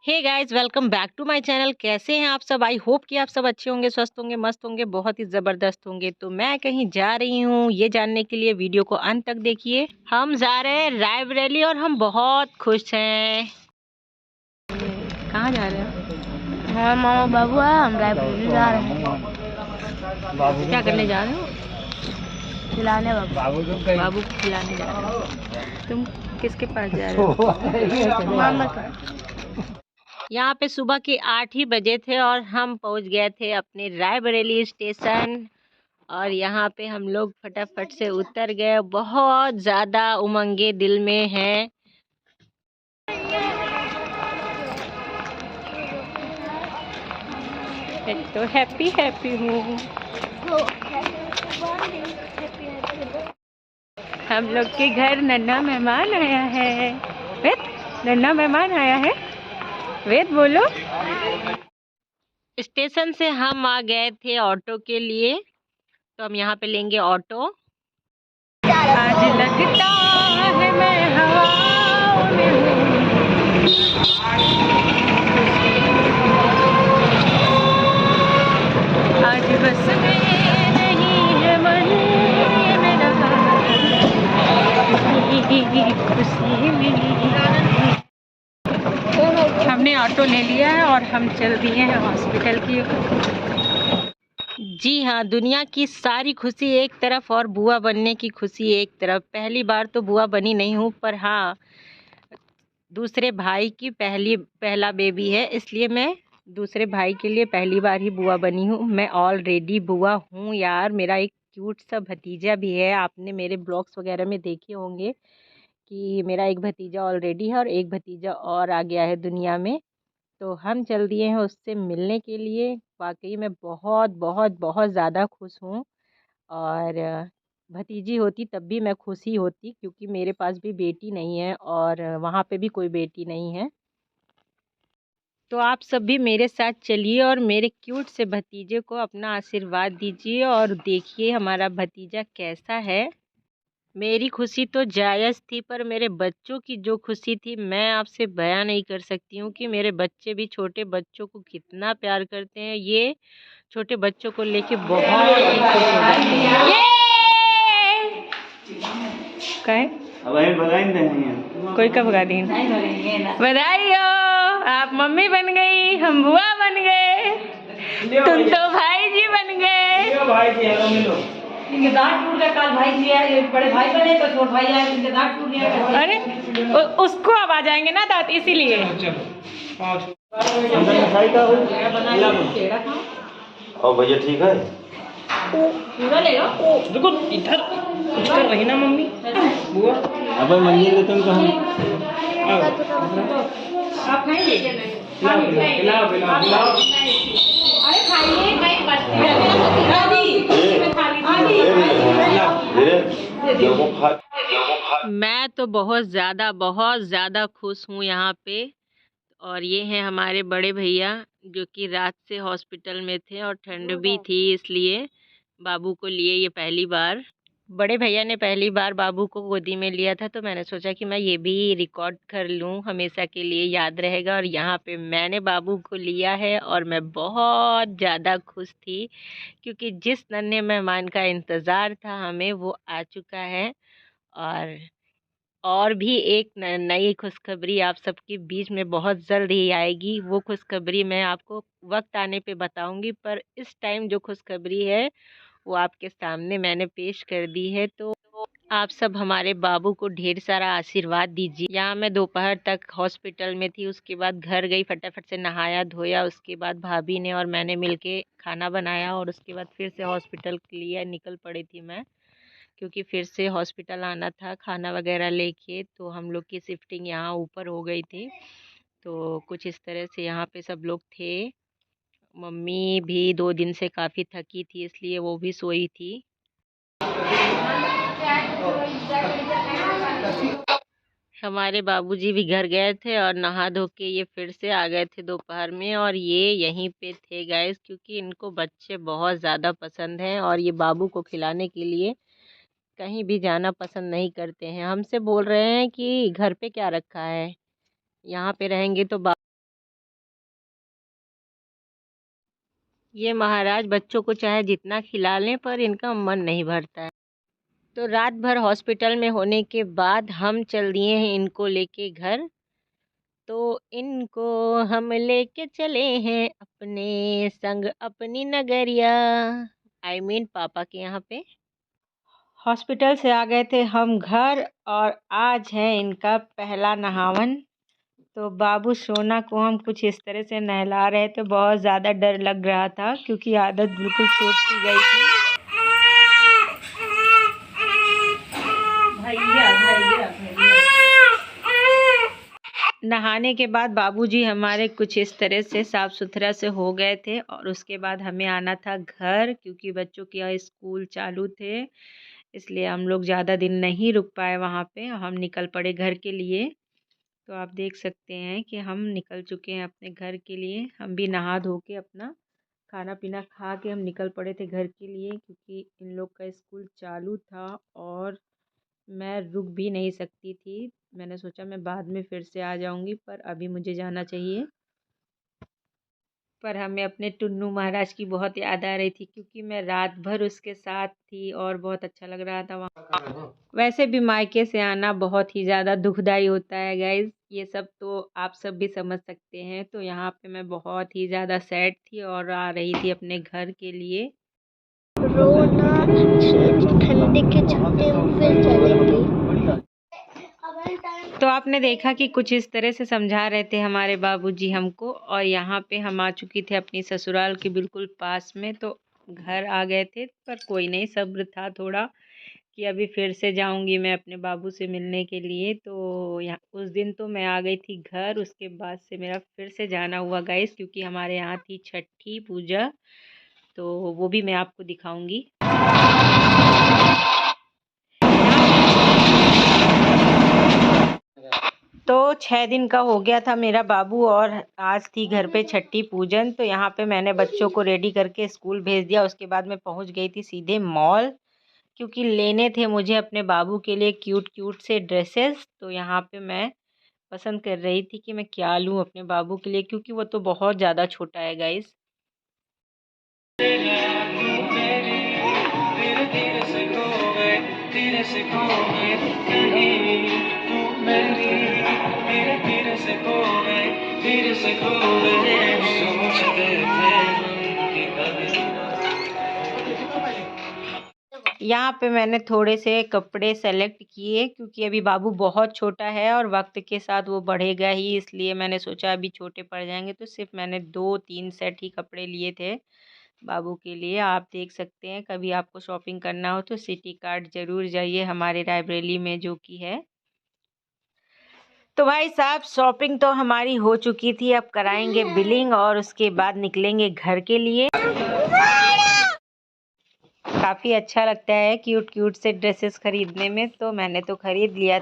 Hey guys, welcome back to my channel. कैसे हैं आप सब? आई होप कि आप सब अच्छे होंगे, स्वस्थ होंगे, मस्त होंगे, बहुत ही ज़बरदस्त होंगे। तो मैं कहीं जा रही हूँ, ये जानने के लिए वीडियो को अंत तक देखिए। हम जा रहे हैं रायबरेली और हम बहुत खुश हैं। कहाँ जा रहे हैं? हाँ मामा बाबू है, हम रायबरेली जा रहे हैं। क्या करने जा रहे हो? खिलाने बाबू बाबू को खिलाने जा रहे हो। तुम किसके पास जा रहे हो? मामा का। यहाँ पे सुबह के 8 ही बजे थे और हम पहुँच गए थे अपने रायबरेली स्टेशन। और यहाँ पे हम लोग फटाफट से उतर गए। बहुत ज़्यादा उमंगे दिल में हैं। मैं तो हैप्पी हैप्पी हूँ। हम लोग के घर नन्हा मेहमान आया है। वेद, नन्हा मेहमान आया है। वेद बोलो। स्टेशन से हम आ गए थे ऑटो के लिए, तो हम यहाँ पे लेंगे ऑटो। आज लगता है मैं हवाओं में हूँ। आज बस में नहीं है मन मेरा, खुशी मिली। हमने ऑटो ले लिया है और हम चल दिए हैं हॉस्पिटल की। जी हाँ, दुनिया की सारी खुशी एक तरफ और बुआ बनने की खुशी एक तरफ। पहली बार तो बुआ बनी नहीं हूँ, पर हाँ, दूसरे भाई की पहला बेबी है, इसलिए मैं दूसरे भाई के लिए पहली बार ही बुआ बनी हूँ। मैं ऑलरेडी बुआ हूँ यार। मेरा एक क्यूट सा भतीजा भी है। आपने मेरे ब्लॉग्स वगैरह में देखे होंगे कि मेरा एक भतीजा ऑलरेडी है और एक भतीजा और आ गया है दुनिया में। तो हम चल दिए हैं उससे मिलने के लिए। वाकई में बहुत बहुत बहुत ज़्यादा खुश हूँ। और भतीजी होती तब भी मैं खुश ही होती, क्योंकि मेरे पास भी बेटी नहीं है और वहाँ पे भी कोई बेटी नहीं है। तो आप सब भी मेरे साथ चलिए और मेरे क्यूट से भतीजे को अपना आशीर्वाद दीजिए और देखिए हमारा भतीजा कैसा है। मेरी खुशी तो जायज़ थी, पर मेरे बच्चों की जो खुशी थी मैं आपसे बयां नहीं कर सकती हूँ कि मेरे बच्चे भी छोटे बच्चों को कितना प्यार करते हैं। ये छोटे बच्चों को लेके बहुत ही खुश हो जाते हैं। ये काय कोई का भगा दी? बधाई हो, आप मम्मी बन गई, हम बुआ बन गए, तुम तो भाई जी बन गए। इनके दांत टूट गए। कल भाई जी आए, बड़े भाई बने तो छोटे भाई आए, इनके दांत टूट गए। अरे उसको अब आ जाएंगे ना दांत, इसीलिए। और भैया ठीक है? पूरा ले लो। देखो इधर कुछ कर रही ना मम्मी बुआ। अब मंदिर में तुम कहाँ? आप खाएंगे? खिलाओ। अरे खाइए, मैं तो बहुत ज़्यादा खुश हूँ यहाँ पे। और ये हैं हमारे बड़े भैया, जो कि रात से हॉस्पिटल में थे और ठंड भी थी, इसलिए बाबू को लिए ये पहली बार। बड़े भैया ने पहली बार बाबू को गोदी में लिया था, तो मैंने सोचा कि मैं ये भी रिकॉर्ड कर लूँ, हमेशा के लिए याद रहेगा। और यहाँ पे मैंने बाबू को लिया है और मैं बहुत ज़्यादा खुश थी, क्योंकि जिस नन्हे मेहमान का इंतज़ार था हमें, वो आ चुका है। और भी एक नई खुशखबरी आप सबके बीच में बहुत जल्द ही आएगी। वो खुशखबरी मैं आपको वक्त आने पे बताऊंगी, पर इस टाइम जो खुशखबरी है वो आपके सामने मैंने पेश कर दी है। तो आप सब हमारे बाबू को ढेर सारा आशीर्वाद दीजिए। यहाँ मैं दोपहर तक हॉस्पिटल में थी, उसके बाद घर गई, फटाफट से नहाया धोया, उसके बाद भाभी ने और मैंने मिलके खाना बनाया और उसके बाद फिर से हॉस्पिटल के लिए निकल पड़ी थी मैं, क्योंकि फिर से हॉस्पिटल आना था खाना वगैरह लेके। तो हम लोग की शिफ्टिंग यहाँ ऊपर हो गई थी, तो कुछ इस तरह से यहाँ पे सब लोग थे। मम्मी भी 2 दिन से काफ़ी थकी थी, इसलिए वो भी सोई थी। हमारे बाबूजी भी घर गए थे और नहा धो के ये फिर से आ गए थे दोपहर में, और ये यहीं पे थे गाइस, क्योंकि इनको बच्चे बहुत ज़्यादा पसंद हैं और ये बाबू को खिलाने के लिए कहीं भी जाना पसंद नहीं करते हैं। हमसे बोल रहे हैं कि घर पे क्या रखा है, यहाँ पे रहेंगे तो ये महाराज बच्चों को चाहे जितना खिला लें पर इनका मन नहीं भरता है। तो रात भर हॉस्पिटल में होने के बाद हम चल दिए हैं इनको लेके घर। तो इनको हम लेके चले हैं अपने संग अपनी नगरिया, पापा के यहाँ पे। हॉस्पिटल से आ गए थे हम घर और आज है इनका पहला नहावन। तो बाबू सोना को हम कुछ इस तरह से नहला रहे थे। बहुत ज़्यादा डर लग रहा था क्योंकि आदत बिल्कुल छूट सी गई थी। भैया भैया नहाने के बाद बाबूजी हमारे कुछ इस तरह से साफ़ सुथरा से हो गए थे और उसके बाद हमें आना था घर क्योंकि बच्चों के स्कूल चालू थे, इसलिए हम लोग ज़्यादा दिन नहीं रुक पाए वहाँ पे। हम निकल पड़े घर के लिए। तो आप देख सकते हैं कि हम निकल चुके हैं अपने घर के लिए। हम भी नहा धो के अपना खाना पीना खा के हम निकल पड़े थे घर के लिए क्योंकि इन लोग का स्कूल चालू था और मैं रुक भी नहीं सकती थी। मैंने सोचा मैं बाद में फिर से आ जाऊंगी पर अभी मुझे जाना चाहिए। पर हमें अपने टुन्नू महाराज की बहुत याद आ रही थी क्योंकि मैं रात भर उसके साथ थी और बहुत अच्छा लग रहा था वहाँ। वैसे भी मायके से आना बहुत ही ज़्यादा दुखदाई होता है गाइज, ये सब तो आप सब भी समझ सकते हैं। तो यहाँ पे मैं बहुत ही ज़्यादा सैड थी और आ रही थी अपने घर के लिए। रोना ठंडे के छत्ते फिर चलेंगे। तो आपने देखा कि कुछ इस तरह से समझा रहे थे हमारे बाबूजी हमको। और यहाँ पे हम आ चुकी थी अपनी ससुराल के बिल्कुल पास में। तो घर आ गए थे पर कोई नहीं, सब्र था थोड़ा कि अभी फिर से जाऊंगी मैं अपने बाबू से मिलने के लिए। तो यहाँ उस दिन तो मैं आ गई थी घर, उसके बाद से मेरा फिर से जाना हुआ गाइस क्योंकि हमारे यहाँ थी छठी पूजा। तो वो भी मैं आपको दिखाऊंगी। तो 6 दिन का हो गया था मेरा बाबू और आज थी घर पे छठी पूजन। तो यहाँ पे मैंने बच्चों को रेडी करके स्कूल भेज दिया। उसके बाद मैं पहुँच गई थी सीधे मॉल क्योंकि लेने थे मुझे अपने बाबू के लिए क्यूट क्यूट से ड्रेसेस। तो यहाँ पे मैं पसंद कर रही थी कि मैं क्या लूँ अपने बाबू के लिए क्योंकि वो तो बहुत ज़्यादा छोटा है गाइस। यहाँ पे मैंने थोड़े से कपड़े सेलेक्ट किए क्योंकि अभी बाबू बहुत छोटा है और वक्त के साथ वो बढ़ेगा ही, इसलिए मैंने सोचा अभी छोटे पड़ जाएंगे। तो सिर्फ मैंने 2-3 सेट ही कपड़े लिए थे बाबू के लिए। आप देख सकते हैं, कभी आपको शॉपिंग करना हो तो सिटी कार्ट ज़रूर जाइए हमारे रायबरेली में जो कि है। तो भाई साहब शॉपिंग तो हमारी हो चुकी थी, अब कराएंगे बिलिंग और उसके बाद निकलेंगे घर के लिए। काफ़ी अच्छा लगता है क्यूट क्यूट से ड्रेसेस खरीदने में, तो मैंने तो खरीद लिया।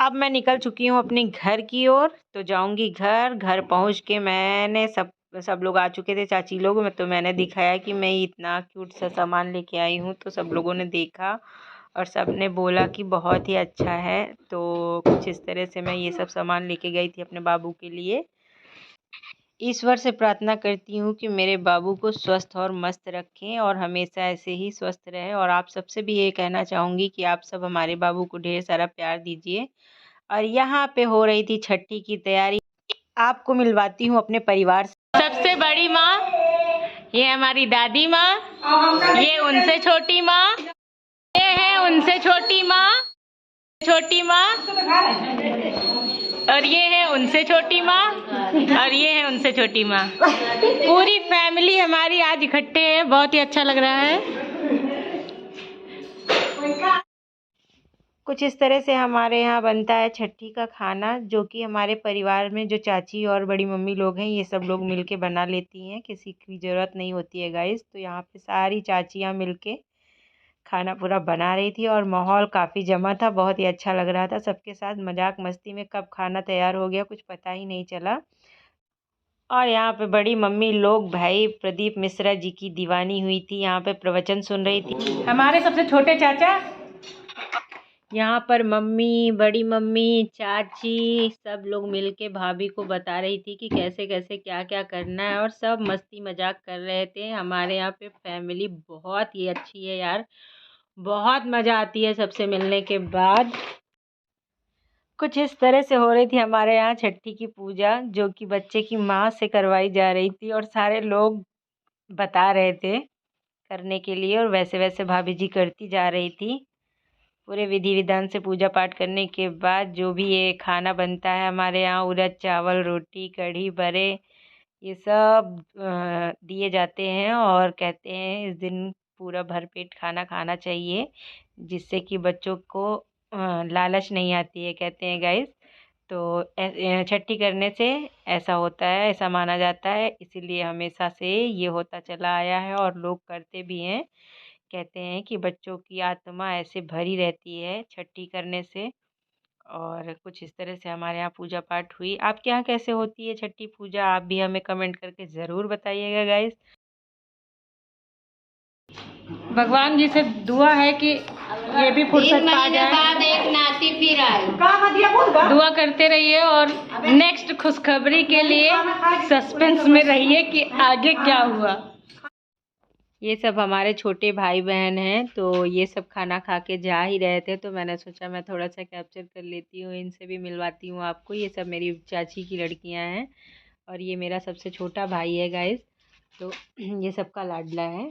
अब मैं निकल चुकी हूँ अपने घर की ओर। तो जाऊंगी घर। घर पहुँच के मैंने सब लोग आ चुके थे, चाची लोग। तो मैंने दिखाया कि मैं इतना क्यूट सा सामान लेके आई हूँ। तो सब लोगों ने देखा और सब ने बोला कि बहुत ही अच्छा है। तो कुछ इस तरह से मैं ये सब सामान लेके गई थी अपने बाबू के लिए। ईश्वर से प्रार्थना करती हूँ कि मेरे बाबू को स्वस्थ और मस्त रखें और हमेशा ऐसे ही स्वस्थ रहे। और आप सबसे भी ये कहना चाहूँगी कि आप सब हमारे बाबू को ढेर सारा प्यार दीजिए। और यहाँ पे हो रही थी छठी की तैयारी। आपको मिलवाती हूँ अपने परिवार से। सबसे बड़ी माँ ये हमारी दादी माँ, ये उनसे छोटी माँ, ये है उनसे छोटी माँ, छोटी माँ, और ये है उनसे छोटी माँ, और ये है उनसे छोटी माँ। पूरी फैमिली हमारी आज इकट्ठे है, बहुत ही अच्छा लग रहा है। कुछ इस तरह से हमारे यहाँ बनता है छठी का खाना, जो कि हमारे परिवार में जो चाची और बड़ी मम्मी लोग हैं ये सब लोग मिलके बना लेती हैं, किसी की ज़रूरत नहीं होती है गाइस। तो यहाँ पे सारी चाचियाँ मिलके खाना पूरा बना रही थी और माहौल काफ़ी जमा था, बहुत ही अच्छा लग रहा था। सबके साथ मजाक मस्ती में कब खाना तैयार हो गया कुछ पता ही नहीं चला। और यहाँ पे बड़ी मम्मी लोग भाई प्रदीप मिश्रा जी की दीवानी हुई थी, यहाँ पे प्रवचन सुन रही थी। हमारे सबसे छोटे चाचा यहाँ पर मम्मी, बड़ी मम्मी, चाची सब लोग मिलके भाभी को बता रही थी कि कैसे कैसे क्या क्या करना है, और सब मस्ती मजाक कर रहे थे। हमारे यहाँ पे फैमिली बहुत ही अच्छी है यार, बहुत मज़ा आती है सबसे मिलने के बाद। कुछ इस तरह से हो रही थी हमारे यहाँ छठी की पूजा, जो कि बच्चे की माँ से करवाई जा रही थी, और सारे लोग बता रहे थे करने के लिए, और वैसे वैसे भाभी जी करती जा रही थी। पूरे विधि विधान से पूजा पाठ करने के बाद जो भी ये खाना बनता है हमारे यहाँ, उड़द चावल, रोटी, कढ़ी, बड़े, ये सब दिए जाते हैं, और कहते हैं इस दिन पूरा भरपेट खाना खाना चाहिए, जिससे कि बच्चों को लालच नहीं आती है, कहते हैं गाइस। तो छठी करने से ऐसा होता है, ऐसा माना जाता है, इसीलिए हमेशा से ये होता चला आया है, और लोग करते भी हैं। कहते हैं कि बच्चों की आत्मा ऐसे भरी रहती है छठी करने से। और कुछ इस तरह से हमारे यहाँ पूजा पाठ हुई। आपके यहाँ कैसे होती है छठी पूजा? आप भी हमें कमेंट करके ज़रूर बताइएगा गाइस। भगवान जी से दुआ है कि ये भी फुर्सत पा जाए। बाद एक नाती फिर आई। दुआ करते रहिए, और नेक्स्ट खुशखबरी के लिए सस्पेंस में रहिए कि आगे क्या हुआ। ये सब हमारे छोटे भाई बहन हैं, तो ये सब खाना खा के जा ही रहे थे, तो मैंने सोचा मैं थोड़ा सा कैप्चर कर लेती हूँ, इनसे भी मिलवाती हूँ आपको। ये सब मेरी चाची की लड़कियाँ हैं, और ये मेरा सबसे छोटा भाई है गाइस, तो ये सबका लाडला है।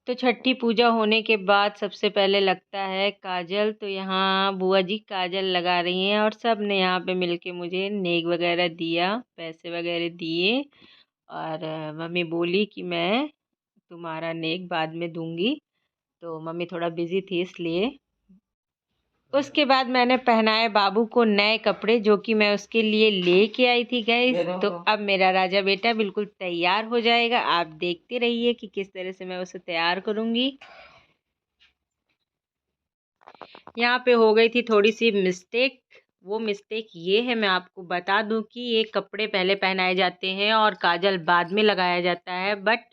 तो छठी पूजा होने के बाद सबसे पहले लगता है काजल, तो यहाँ बुआ जी काजल लगा रही हैं, और सब ने यहाँ पे मिलके मुझे नेक वगैरह दिया, पैसे वगैरह दिए, और मम्मी बोली कि मैं तुम्हारा नेक बाद में दूंगी, तो मम्मी थोड़ा बिजी थी इसलिए। उसके बाद मैंने पहनाए बाबू को नए कपड़े, जो कि मैं उसके लिए लेके आई थी गाइस। तो अब मेरा राजा बेटा बिल्कुल तैयार हो जाएगा, आप देखते रहिए कि किस तरह से मैं उसे तैयार करूँगी। यहाँ पे हो गई थी थोड़ी सी मिस्टेक। वो मिस्टेक ये है, मैं आपको बता दूं कि ये कपड़े पहले पहनाए जाते हैं और काजल बाद में लगाया जाता है, बट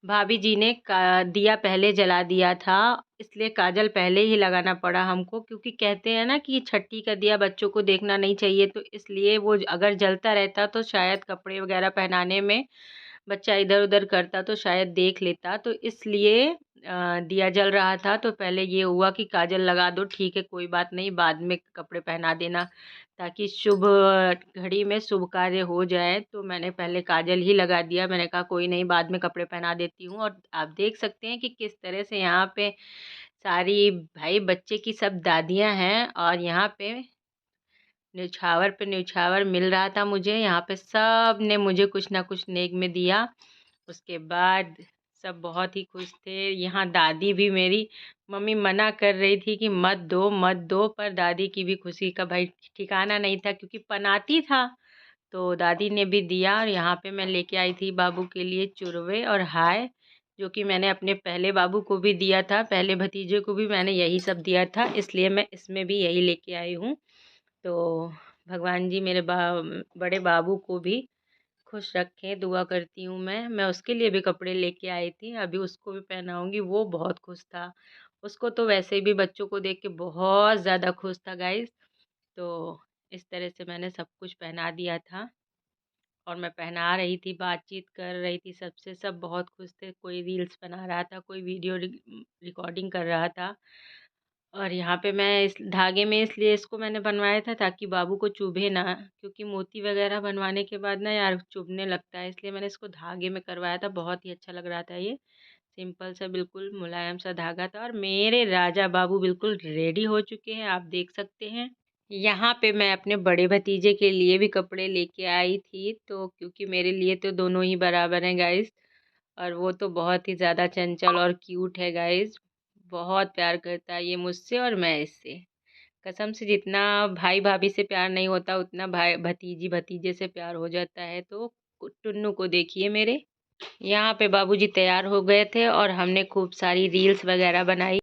भाभी जी ने दिया पहले जला दिया था, इसलिए काजल पहले ही लगाना पड़ा हमको, क्योंकि कहते हैं ना कि छठी का दिया बच्चों को देखना नहीं चाहिए, तो इसलिए वो अगर जलता रहता तो शायद कपड़े वगैरह पहनाने में बच्चा इधर उधर करता तो शायद देख लेता, तो इसलिए दिया जल रहा था, तो पहले ये हुआ कि काजल लगा दो, ठीक है कोई बात नहीं, बाद में कपड़े पहना देना, ताकि शुभ घड़ी में शुभ कार्य हो जाए। तो मैंने पहले काजल ही लगा दिया, मैंने कहा कोई नहीं बाद में कपड़े पहना देती हूँ। और आप देख सकते हैं कि किस तरह से यहाँ पे सारी भाई बच्चे की सब दादियाँ हैं, और यहाँ पे न्यौछावर पे न्यौछावर मिल रहा था मुझे। यहाँ पे सब ने मुझे कुछ ना कुछ नेक में दिया। उसके बाद सब बहुत ही खुश थे। यहाँ दादी भी मेरी, मम्मी मना कर रही थी कि मत दो मत दो, पर दादी की भी खुशी का भाई ठिकाना नहीं था, क्योंकि पनाती था, तो दादी ने भी दिया। और यहाँ पे मैं लेके आई थी बाबू के लिए चुरवे और हाय, जो कि मैंने अपने पहले बाबू को भी दिया था, पहले भतीजे को भी मैंने यही सब दिया था, इसलिए मैं इसमें भी यही लेके आई हूँ। तो भगवान जी मेरे बड़े बाबू को भी खुश रखें, दुआ करती हूँ मैं उसके लिए भी कपड़े लेके आई थी, अभी उसको भी पहनाऊँगी। वो बहुत खुश था, उसको तो वैसे भी बच्चों को देख के बहुत ज़्यादा खुश था गाइस। तो इस तरह से मैंने सब कुछ पहना दिया था, और मैं पहना रही थी, बातचीत कर रही थी सबसे, सब बहुत खुश थे। कोई रील्स बना रहा था, कोई वीडियो रिकॉर्डिंग कर रहा था। और यहाँ पे मैं इस धागे में इसलिए इसको मैंने बनवाया था ताकि बाबू को चुभे ना, क्योंकि मोती वगैरह बनवाने के बाद ना यार चुभने लगता है, इसलिए मैंने इसको धागे में करवाया था। बहुत ही अच्छा लग रहा था, ये सिंपल सा बिल्कुल मुलायम सा धागा था। और मेरे राजा बाबू बिल्कुल रेडी हो चुके हैं, आप देख सकते हैं। यहाँ पे मैं अपने बड़े भतीजे के लिए भी कपड़े लेके आई थी, तो क्योंकि मेरे लिए तो दोनों ही बराबर हैं गाइस, और वो तो बहुत ही ज़्यादा चंचल और क्यूट है गाइस, बहुत प्यार करता है ये मुझसे और मैं इससे। कसम से जितना भाई भाभी से प्यार नहीं होता, उतना भाई भतीजी भतीजे से प्यार हो जाता है। तो टुन्नू को देखिए मेरे। यहाँ पे बाबूजी तैयार हो गए थे, और हमने खूब सारी रील्स वगैरह बनाई।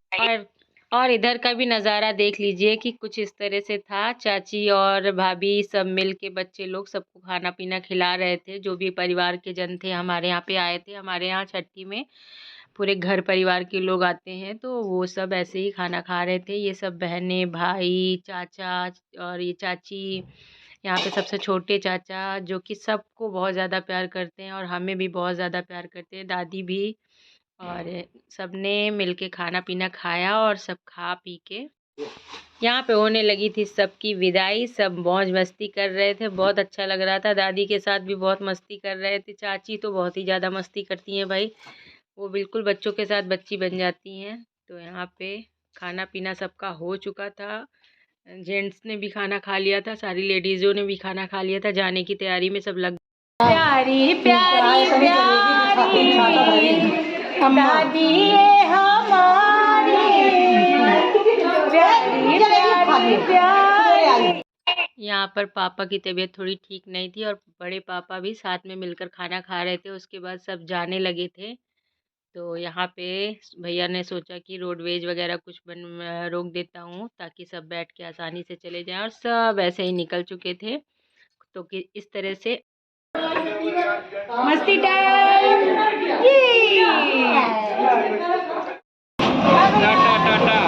और इधर का भी नज़ारा देख लीजिए कि कुछ इस तरह से था। चाची और भाभी सब मिल के बच्चे लोग सबको खाना पीना खिला रहे थे, जो भी परिवार के जन थे हमारे यहाँ पे आए थे, हमारे यहाँ छठी में पूरे घर परिवार के लोग आते हैं, तो वो सब ऐसे ही खाना खा रहे थे। ये सब बहनें, भाई, चाचा और ये चाची, यहाँ पे सबसे छोटे चाचा जो कि सबको बहुत ज़्यादा प्यार करते हैं और हमें भी बहुत ज़्यादा प्यार करते हैं, दादी भी। और सबने मिलके खाना पीना खाया और सब खा पी के यहाँ पे होने लगी थी सबकी विदाई। सब मौज मस्ती कर रहे थे, बहुत अच्छा लग रहा था। दादी के साथ भी बहुत मस्ती कर रहे थे। चाची तो बहुत ही ज़्यादा मस्ती करती हैं भाई, वो बिल्कुल बच्चों के साथ बच्ची बन जाती हैं। तो यहाँ पे खाना पीना सबका हो चुका था। जेंट्स ने भी खाना खा लिया था, सारी लेडीज़ों ने भी खाना खा लिया था। जाने की तैयारी में सब लग प्यारी प्यारी प्यारी दादी ये हमारी प्यारी प्यारी प्यारी। यहाँ पर पापा की तबीयत थोड़ी ठीक नहीं थी और बड़े पापा भी साथ में मिलकर खाना खा रहे थे। उसके बाद सब जाने लगे थे। तो यहाँ पे भैया ने सोचा कि रोडवेज वगैरह कुछ रोक देता हूँ ताकि सब बैठ के आसानी से चले जाएं, और सब ऐसे ही निकल चुके थे। तो कि इस तरह से मस्ती टाइम। टाटा टाटा।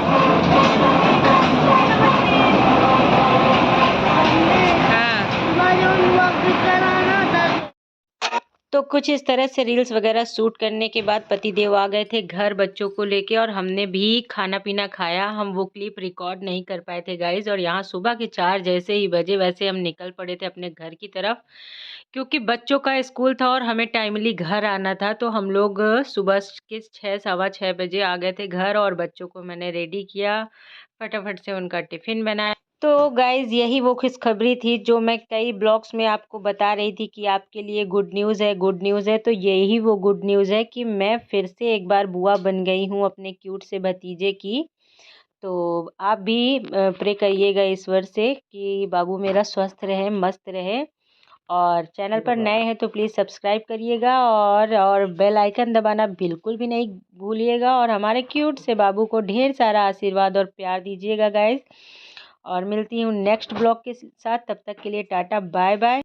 तो कुछ इस तरह से रील्स वगैरह शूट करने के बाद पतिदेव आ गए थे घर बच्चों को लेके, और हमने भी खाना पीना खाया। हम वो क्लिप रिकॉर्ड नहीं कर पाए थे गाइज। और यहाँ सुबह के 4 जैसे ही बजे वैसे हम निकल पड़े थे अपने घर की तरफ, क्योंकि बच्चों का स्कूल था और हमें टाइमली घर आना था। तो हम लोग सुबह के 6 सवा 6 बजे आ गए थे घर, और बच्चों को मैंने रेडी किया, फटाफट से उनका टिफ़िन बनाया। तो गाइज़ यही वो खुशखबरी थी जो मैं कई ब्लॉग्स में आपको बता रही थी कि आपके लिए गुड न्यूज़ है, गुड न्यूज़ है। तो यही वो गुड न्यूज़ है कि मैं फिर से एक बार बुआ बन गई हूँ अपने क्यूट से भतीजे की। तो आप भी प्रे करिएगा ईश्वर से कि बाबू मेरा स्वस्थ रहे, मस्त रहे। और चैनल पर नए हैं तो प्लीज़ सब्सक्राइब करिएगा, और बेल आइकन दबाना बिल्कुल भी नहीं भूलिएगा। और हमारे क्यूट से बाबू को ढेर सारा आशीर्वाद और प्यार दीजिएगा गाइज़। और मिलती हूँ नेक्स्ट ब्लॉग के साथ, तब तक के लिए टाटा बाय बाय।